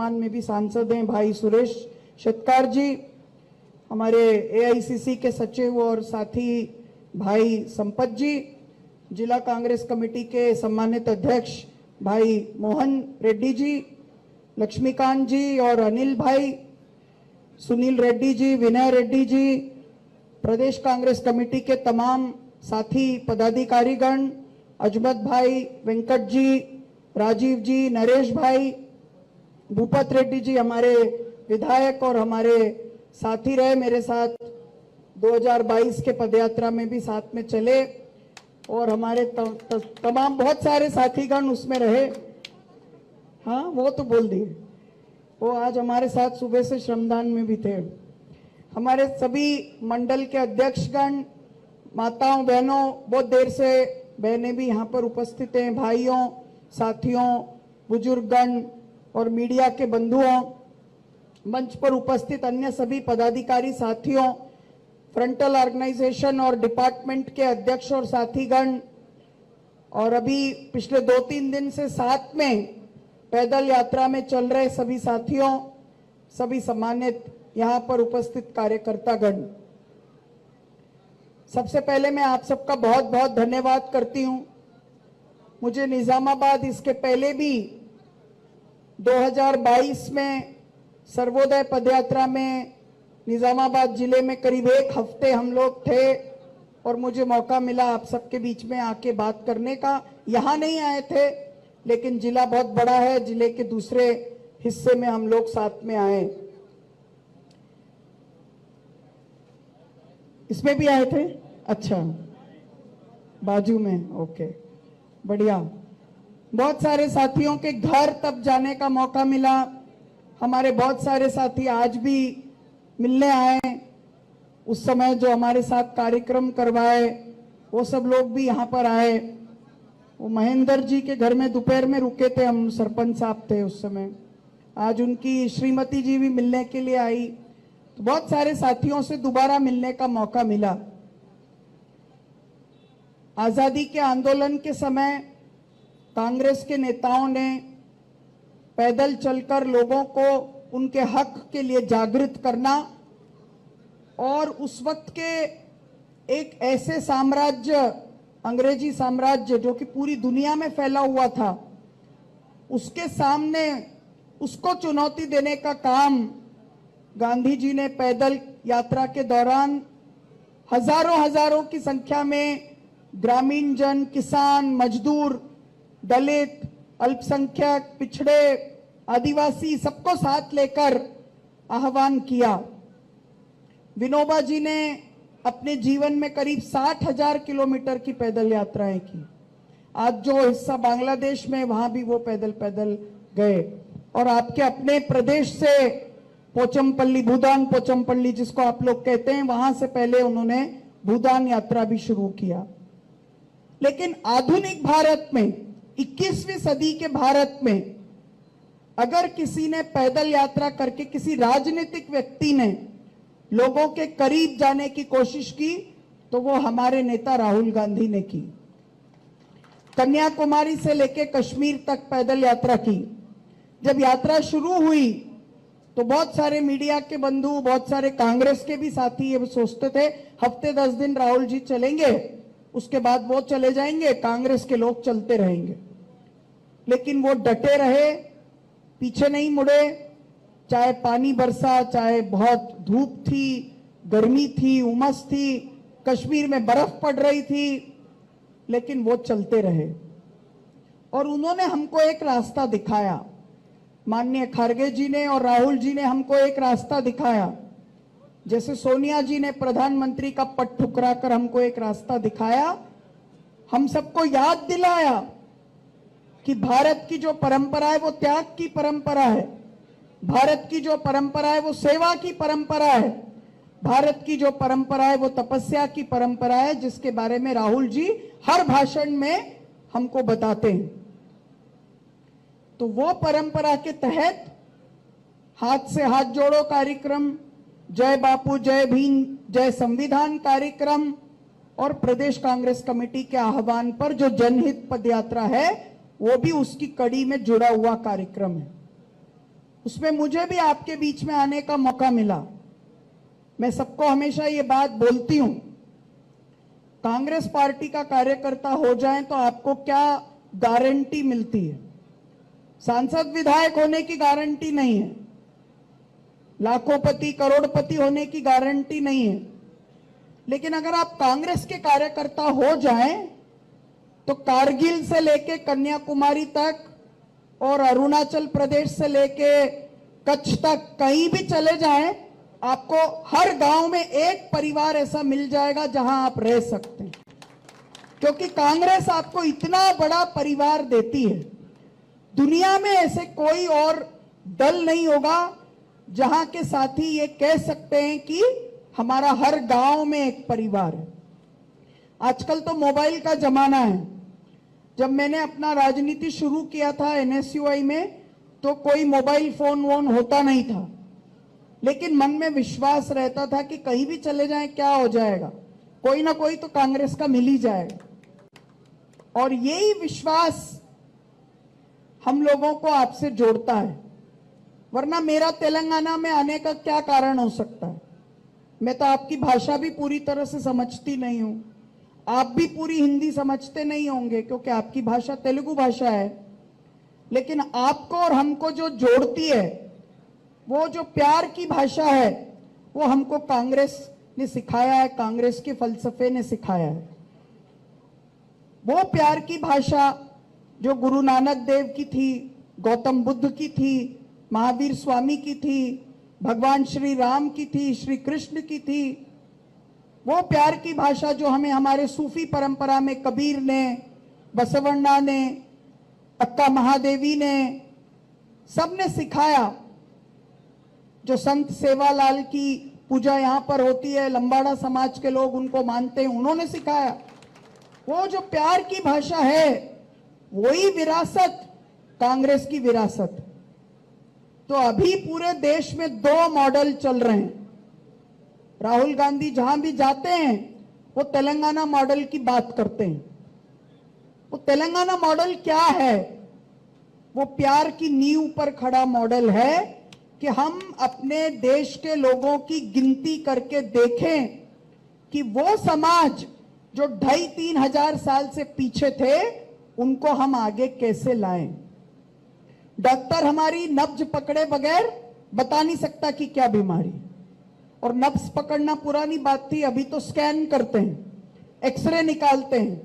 वर्तमान में भी सांसद हैं भाई सुरेश शेटकार जी, हमारे एआईसीसी के सचिव और साथी भाई संपत जी, जिला कांग्रेस कमेटी के सम्मानित अध्यक्ष भाई मोहन रेड्डी जी, लक्ष्मीकांत जी और अनिल भाई, सुनील रेड्डी जी, विनय रेड्डी जी, प्रदेश कांग्रेस कमेटी के तमाम साथी पदाधिकारीगण, अजमत भाई, वेंकट जी, राजीव जी, नरेश भाई, भूपत रेड्डी जी हमारे विधायक और हमारे साथी रहे, मेरे साथ 2022 के पदयात्रा में भी साथ में चले, और हमारे तमाम बहुत सारे साथीगण उसमें रहे। हाँ वो तो बोल दिए, वो आज हमारे साथ सुबह से श्रमदान में भी थे। हमारे सभी मंडल के अध्यक्षगण, माताओं बहनों, बहुत देर से बहनें भी यहाँ पर उपस्थित हैं, भाइयों, साथियों, बुजुर्गगण और मीडिया के बंधुओं, मंच पर उपस्थित अन्य सभी पदाधिकारी साथियों, फ्रंटल ऑर्गेनाइजेशन और डिपार्टमेंट के अध्यक्ष और साथीगण, और अभी पिछले 2-3 दिन से साथ में पैदल यात्रा में चल रहे सभी साथियों, सभी सम्मानित यहाँ पर उपस्थित कार्यकर्तागण, सबसे पहले मैं आप सबका बहुत बहुत धन्यवाद करती हूँ। मुझे निजामाबाद इसके पहले भी 2022 में सर्वोदय पदयात्रा में निजामाबाद जिले में करीब 1 हफ्ते हम लोग थे, और मुझे मौका मिला आप सबके बीच में आके बात करने का। यहाँ नहीं आए थे, लेकिन जिला बहुत बड़ा है, जिले के दूसरे हिस्से में हम लोग साथ में आए। इसमें भी आए थे? अच्छा, बाजू में, ओके, बढ़िया। बहुत सारे साथियों के घर तब जाने का मौका मिला। हमारे बहुत सारे साथी आज भी मिलने आए, उस समय जो हमारे साथ कार्यक्रम करवाए वो सब लोग भी यहाँ पर आए। वो महेंद्र जी के घर में दोपहर में रुके थे हम, सरपंच साहब थे उस समय। आज उनकी श्रीमती जी भी मिलने के लिए आई, तो बहुत सारे साथियों से दोबारा मिलने का मौका मिला। आजादी के आंदोलन के समय कांग्रेस के नेताओं ने पैदल चलकर लोगों को उनके हक के लिए जागृत करना, और उस वक्त के एक ऐसे साम्राज्य, अंग्रेजी साम्राज्य जो कि पूरी दुनिया में फैला हुआ था, उसके सामने उसको चुनौती देने का काम गांधी जी ने पैदल यात्रा के दौरान हजारों की संख्या में ग्रामीण जन, किसान, मजदूर, दलित, अल्पसंख्यक, पिछड़े, आदिवासी सबको साथ लेकर आह्वान किया। विनोबा जी ने अपने जीवन में करीब 60,000 किलोमीटर की पैदल यात्राएं की। आज जो हिस्सा बांग्लादेश में, वहां भी वो पैदल गए, और आपके अपने प्रदेश से पोचमपल्ली, भूदान पोचमपल्ली जिसको आप लोग कहते हैं, वहां से पहले उन्होंने भूदान यात्रा भी शुरू किया। लेकिन आधुनिक भारत में, 21वीं सदी के भारत में, अगर किसी ने पैदल यात्रा करके, किसी राजनीतिक व्यक्ति ने लोगों के करीब जाने की कोशिश की, तो वो हमारे नेता राहुल गांधी ने की। कन्याकुमारी से लेकर कश्मीर तक पैदल यात्रा की। जब यात्रा शुरू हुई तो बहुत सारे मीडिया के बंधु, बहुत सारे कांग्रेस के भी साथी ये सोचते थे हफ्ते 10 दिन राहुल जी चलेंगे, उसके बाद वो चले जाएंगे, कांग्रेस के लोग चलते रहेंगे। लेकिन वो डटे रहे, पीछे नहीं मुड़े, चाहे पानी बरसा, चाहे बहुत धूप थी, गर्मी थी, उमस थी, कश्मीर में बर्फ पड़ रही थी, लेकिन वो चलते रहे। और उन्होंने हमको एक रास्ता दिखाया, माननीय खड़गे जी ने और राहुल जी ने हमको एक रास्ता दिखाया। जैसे सोनिया जी ने प्रधानमंत्री का पद ठुकरा कर हमको एक रास्ता दिखाया, हम सबको याद दिलाया कि भारत की जो परंपरा है वो त्याग की परंपरा है, भारत की जो परंपरा है वो सेवा की परंपरा है, भारत की जो परंपरा है वो तपस्या की परंपरा है, जिसके बारे में राहुल जी हर भाषण में हमको बताते हैं। तो वो परंपरा के तहत हाथ से हाथ जोड़ो कार्यक्रम, जय बापू, जय भीम, जय संविधान कार्यक्रम, और प्रदेश कांग्रेस कमेटी के आह्वान पर जो जनहित पदयात्रा है वो भी उसकी कड़ी में जुड़ा हुआ कार्यक्रम है। उसमें मुझे भी आपके बीच में आने का मौका मिला। मैं सबको हमेशा ये बात बोलती हूं, कांग्रेस पार्टी का कार्यकर्ता हो जाए तो आपको क्या गारंटी मिलती है? सांसद विधायक होने की गारंटी नहीं है, लाखोंपति करोड़पति होने की गारंटी नहीं है, लेकिन अगर आप कांग्रेस के कार्यकर्ता हो जाएं तो कारगिल से लेके कन्याकुमारी तक और अरुणाचल प्रदेश से लेके कच्छ तक कहीं भी चले जाएं, आपको हर गांव में एक परिवार ऐसा मिल जाएगा जहां आप रह सकते हैं, क्योंकि कांग्रेस आपको इतना बड़ा परिवार देती है। दुनिया में ऐसे कोई और दल नहीं होगा जहां के साथी ये कह सकते हैं कि हमारा हर गांव में एक परिवार है। आजकल तो मोबाइल का जमाना है। जब मैंने अपना राजनीति शुरू किया था एनएसयूआई में, तो कोई मोबाइल फोन वोन होता नहीं था, लेकिन मन में विश्वास रहता था कि कहीं भी चले जाएं क्या हो जाएगा, कोई ना कोई तो कांग्रेस का मिल ही जाएगा। और यही विश्वास हम लोगों को आपसे जोड़ता है, वरना मेरा तेलंगाना में आने का क्या कारण हो सकता है? मैं तो आपकी भाषा भी पूरी तरह से समझती नहीं हूं, आप भी पूरी हिंदी समझते नहीं होंगे क्योंकि आपकी भाषा तेलुगु भाषा है, लेकिन आपको और हमको जो जोड़ती है वो जो प्यार की भाषा है वो हमको कांग्रेस ने सिखाया है, कांग्रेस के फलसफे ने सिखाया है। वो प्यार की भाषा जो गुरु नानक देव की थी, गौतम बुद्ध की थी, महावीर स्वामी की थी, भगवान श्री राम की थी, श्री कृष्ण की थी, वो प्यार की भाषा जो हमें हमारे सूफी परंपरा में कबीर ने, बसवण्णा ने, अक्का महादेवी ने, सबने सिखाया। जो संत सेवालाल की पूजा यहां पर होती है, लंबाड़ा समाज के लोग उनको मानते हैं, उन्होंने सिखाया। वो जो प्यार की भाषा है वही विरासत, कांग्रेस की विरासत। तो अभी पूरे देश में 2 मॉडल चल रहे हैं। राहुल गांधी जहां भी जाते हैं वो तेलंगाना मॉडल की बात करते हैं। वो तेलंगाना मॉडल क्या है? वो प्यार की नींव पर खड़ा मॉडल है कि हम अपने देश के लोगों की गिनती करके देखें कि वो समाज जो 2,500-3 हजार साल से पीछे थे उनको हम आगे कैसे लाएं। डॉक्टर हमारी नब्ज पकड़े बगैर बता नहीं सकता कि क्या बीमारी, और नब्ज पकड़ना पुरानी बात थी, अभी तो स्कैन करते हैं, एक्सरे निकालते हैं।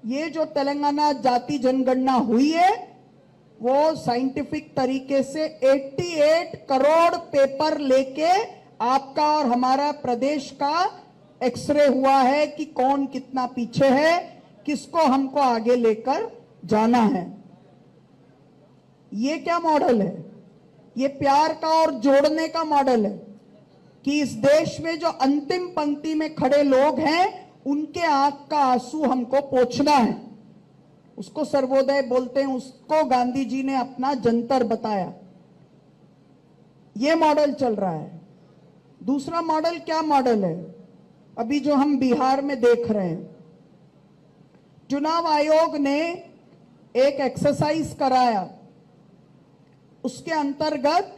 ये जो तेलंगाना जाति जनगणना हुई है वो साइंटिफिक तरीके से 88 करोड़ पेपर लेके आपका और हमारा प्रदेश का एक्सरे हुआ है कि कौन कितना पीछे है, किसको हमको आगे लेकर जाना है। ये क्या मॉडल है? ये प्यार का और जोड़ने का मॉडल है कि इस देश में जो अंतिम पंक्ति में खड़े लोग हैं उनके आंख का आंसू हमको पोंछना है। उसको सर्वोदय बोलते हैं, उसको गांधी जी ने अपना जंतर बताया। ये मॉडल चल रहा है। दूसरा मॉडल क्या मॉडल है? अभी जो हम बिहार में देख रहे हैं, चुनाव आयोग ने एक एक्सरसाइज कराया, उसके अंतर्गत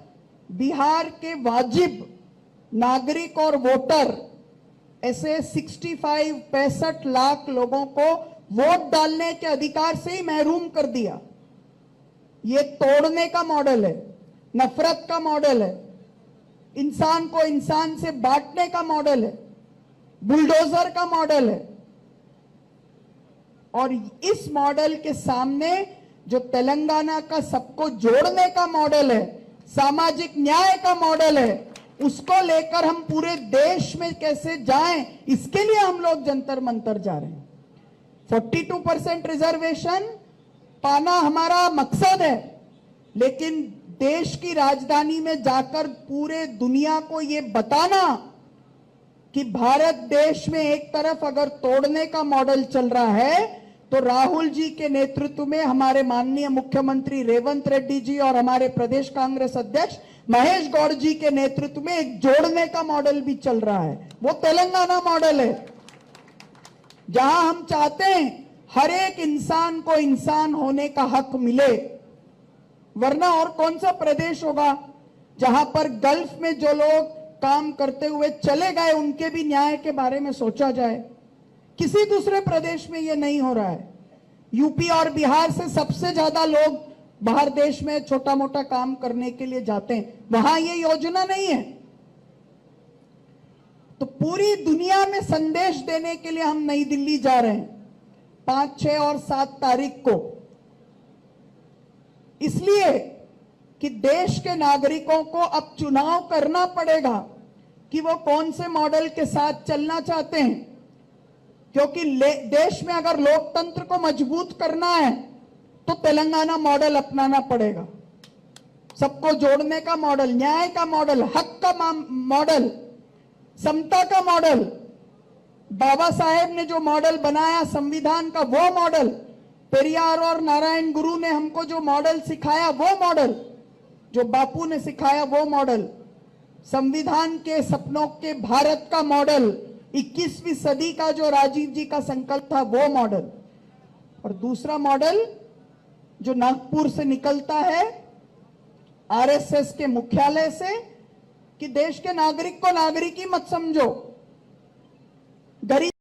बिहार के वाजिब नागरिक और वोटर ऐसे 65 लाख लोगों को वोट डालने के अधिकार से ही महरूम कर दिया। ये तोड़ने का मॉडल है, नफरत का मॉडल है, इंसान को इंसान से बांटने का मॉडल है, बुलडोजर का मॉडल है। और इस मॉडल के सामने जो तेलंगाना का सबको जोड़ने का मॉडल है, सामाजिक न्याय का मॉडल है, उसको लेकर हम पूरे देश में कैसे जाएं, इसके लिए हम लोग जंतर मंतर जा रहे हैं। 42% रिजर्वेशन पाना हमारा मकसद है, लेकिन देश की राजधानी में जाकर पूरे दुनिया को ये बताना कि भारत देश में एक तरफ अगर तोड़ने का मॉडल चल रहा है तो राहुल जी के नेतृत्व में हमारे माननीय मुख्यमंत्री रेवंत रेड्डी जी और हमारे प्रदेश कांग्रेस अध्यक्ष महेश गौड़ जी के नेतृत्व में एक जोड़ने का मॉडल भी चल रहा है। वो तेलंगाना मॉडल है, जहां हम चाहते हैं हर एक इंसान को इंसान होने का हक मिले। वरना और कौन सा प्रदेश होगा जहां पर गल्फ में जो लोग काम करते हुए चले गए उनके भी न्याय के बारे में सोचा जाए। किसी दूसरे प्रदेश में यह नहीं हो रहा है। यूपी और बिहार से सबसे ज्यादा लोग बाहर देश में छोटा मोटा काम करने के लिए जाते हैं, वहां ये योजना नहीं है। तो पूरी दुनिया में संदेश देने के लिए हम नई दिल्ली जा रहे हैं 5, 6 और 7 तारीख को, इसलिए कि देश के नागरिकों को अब चुनाव करना पड़ेगा कि वो कौन से मॉडल के साथ चलना चाहते हैं। क्योंकि देश में अगर लोकतंत्र को मजबूत करना है तो तेलंगाना मॉडल अपनाना पड़ेगा। सबको जोड़ने का मॉडल, न्याय का मॉडल, हक का मॉडल, समता का मॉडल, बाबा साहेब ने जो मॉडल बनाया संविधान का वो मॉडल, पेरियार और नारायण गुरु ने हमको जो मॉडल सिखाया वो मॉडल, जो बापू ने सिखाया वो मॉडल, संविधान के सपनों के भारत का मॉडल, 21वीं सदी का जो राजीव जी का संकल्प था वो मॉडल। और दूसरा मॉडल जो नागपुर से निकलता है आरएसएस के मुख्यालय से, कि देश के नागरिक को नागरिक ही मत समझो, गरीब